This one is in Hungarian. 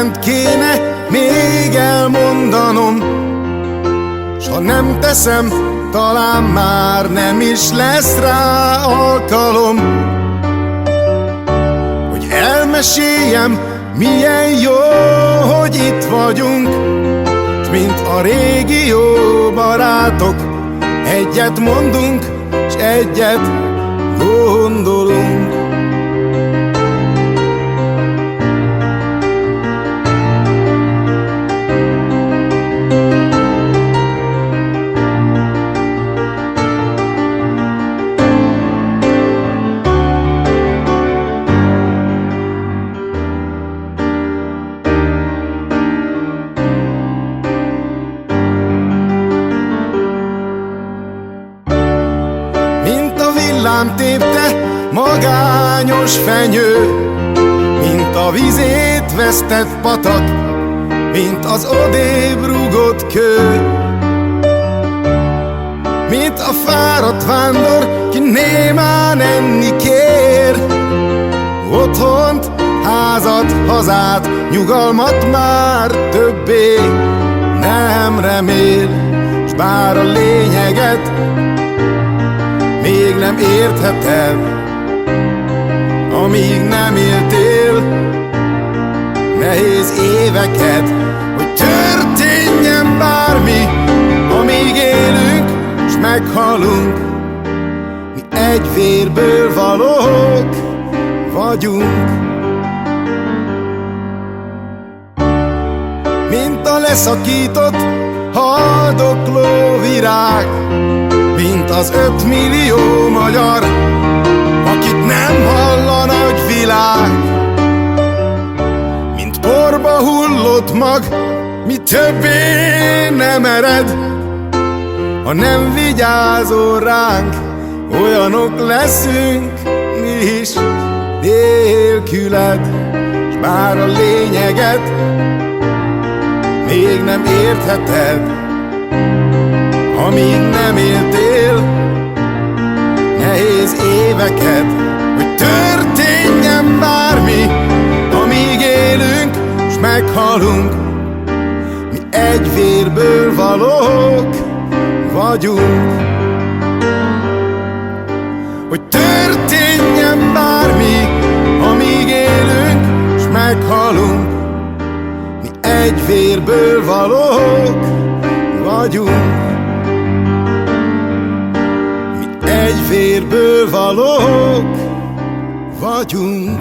mindent kéne még elmondanom, s ha nem teszem, talán már nem is lesz rá alkalom, hogy elmeséljem, milyen jó, hogy itt vagyunk, s mint a régi jó barátok, egyet mondunk, s egyet gondolunk. Villám tépte magányos fenyő, mint a vizét vesztett patak, mint az odébb rúgott kő, mint a fáradt vándor, ki némán enni kér. Otthont, házat, hazát, nyugalmat már többé nem remél, s bár a lényeget még nem értheted, amíg nem éltél nehéz éveket, hogy történjen bármi, amíg élünk, s meghalunk. Mi egy vérből valók vagyunk, mint a leszakított haldokló virág, mint az 5 millió magyar, akit nem hall a nagy világ, mint porba hullott mag, mi többé nem ered, ha nem vigyázol ránk, olyanok leszünk mi is nélküled, s bár a lényeget még nem értheted, amíg nem éltél nehéz éveket, hogy történjen bármi, amíg élünk, s meghalunk. Mi egy vérből valók vagyunk, hogy történjen bármi, amíg élünk, s meghalunk. Mi egy vérből valók vagyunk, egy vérből valók vagyunk.